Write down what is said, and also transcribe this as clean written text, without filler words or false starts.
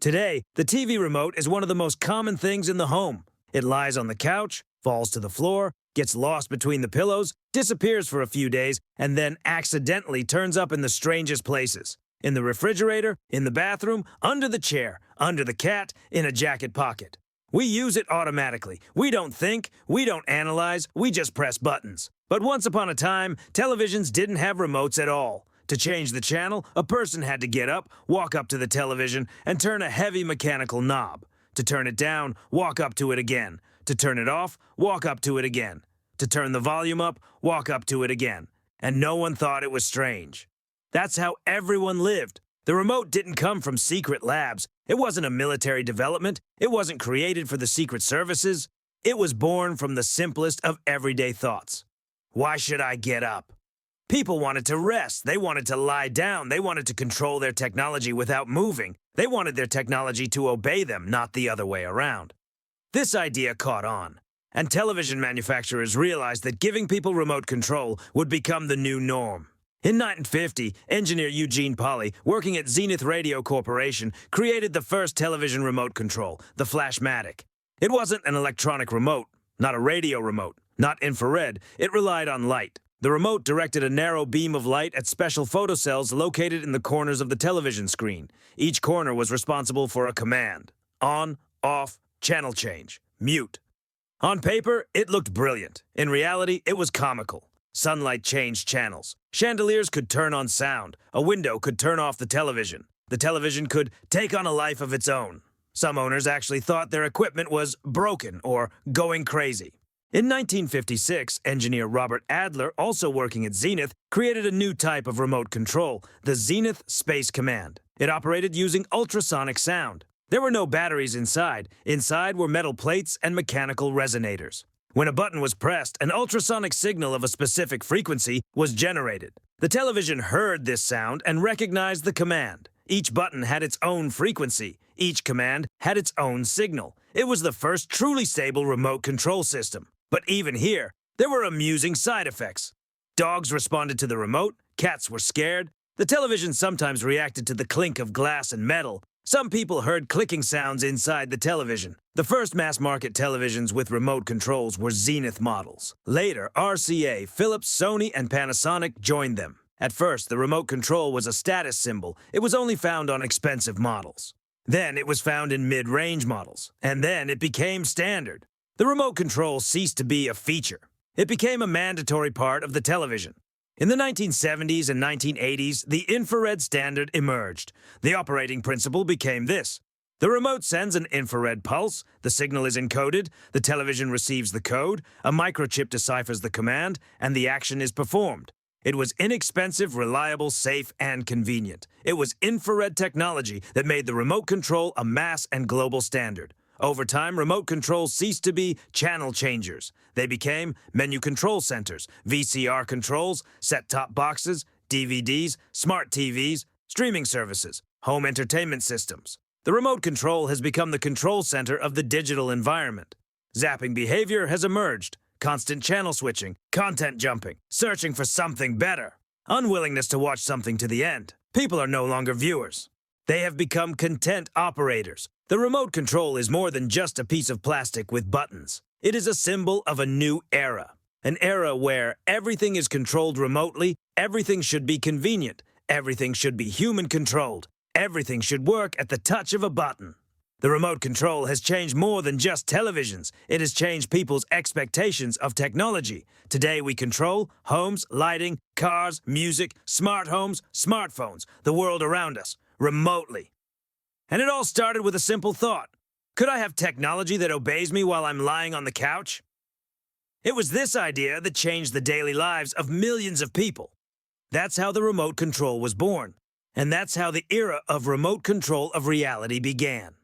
Today, the TV remote is one of the most common things in the home. It lies on the couch, falls to the floor, gets lost between the pillows, disappears for a few days, and then accidentally turns up in the strangest places. In the refrigerator, in the bathroom, under the chair, under the cat, in a jacket pocket. We use it automatically. We don't think, we don't analyze, we just press buttons. But once upon a time, televisions didn't have remotes at all. To change the channel, a person had to get up, walk up to the television, and turn a heavy mechanical knob. To turn it down, walk up to it again. To turn it off, walk up to it again. To turn the volume up, walk up to it again. And no one thought it was strange. That's how everyone lived. The remote didn't come from secret labs. It wasn't a military development. It wasn't created for the secret services. It was born from the simplest of everyday thoughts. Why should I get up? People wanted to rest. They wanted to lie down. They wanted to control their technology without moving. They wanted their technology to obey them, not the other way around. This idea caught on, and television manufacturers realized that giving people remote control would become the new norm. In 1950, engineer Eugene Polly, working at Zenith Radio Corporation, created the first television remote control, the Flashmatic. It wasn't an electronic remote, not a radio remote, not infrared. It relied on light. The remote directed a narrow beam of light at special photocells located in the corners of the television screen. Each corner was responsible for a command: on, off, channel change, mute. On paper, it looked brilliant. In reality, it was comical. Sunlight changed channels. Chandeliers could turn on sound. A window could turn off the television. The television could take on a life of its own. Some owners actually thought their equipment was broken or going crazy. In 1956, engineer Robert Adler, also working at Zenith, created a new type of remote control, the Zenith Space Command. It operated using ultrasonic sound. There were no batteries inside. Inside were metal plates and mechanical resonators. When a button was pressed, an ultrasonic signal of a specific frequency was generated. The television heard this sound and recognized the command. Each button had its own frequency. Each command had its own signal. It was the first truly stable remote control system. But even here, there were amusing side effects. Dogs responded to the remote, cats were scared. The television sometimes reacted to the clink of glass and metal. Some people heard clicking sounds inside the television. The first mass-market televisions with remote controls were Zenith models. Later, RCA, Philips, Sony, and Panasonic joined them. At first, the remote control was a status symbol. It was only found on expensive models. Then it was found in mid-range models. And then it became standard. The remote control ceased to be a feature. It became a mandatory part of the television. In the 1970s and 1980s, the infrared standard emerged. The operating principle became this. The remote sends an infrared pulse, the signal is encoded, the television receives the code, a microchip deciphers the command, and the action is performed. It was inexpensive, reliable, safe, and convenient. It was infrared technology that made the remote control a mass and global standard. Over time, remote controls ceased to be channel changers. They became menu control centers, VCR controls, set-top boxes, DVDs, smart TVs, streaming services, home entertainment systems. The remote control has become the control center of the digital environment. Zapping behavior has emerged. Constant channel switching, content jumping, searching for something better. Unwillingness to watch something to the end. People are no longer viewers. They have become content operators. The remote control is more than just a piece of plastic with buttons. It is a symbol of a new era. An era where everything is controlled remotely, everything should be convenient, everything should be human-controlled, everything should work at the touch of a button. The remote control has changed more than just televisions. It has changed people's expectations of technology. Today we control homes, lighting, cars, music, smart homes, smartphones, the world around us, remotely. And it all started with a simple thought. Could I have technology that obeys me while I'm lying on the couch? It was this idea that changed the daily lives of millions of people. That's how the remote control was born. And that's how the era of remote control of reality began.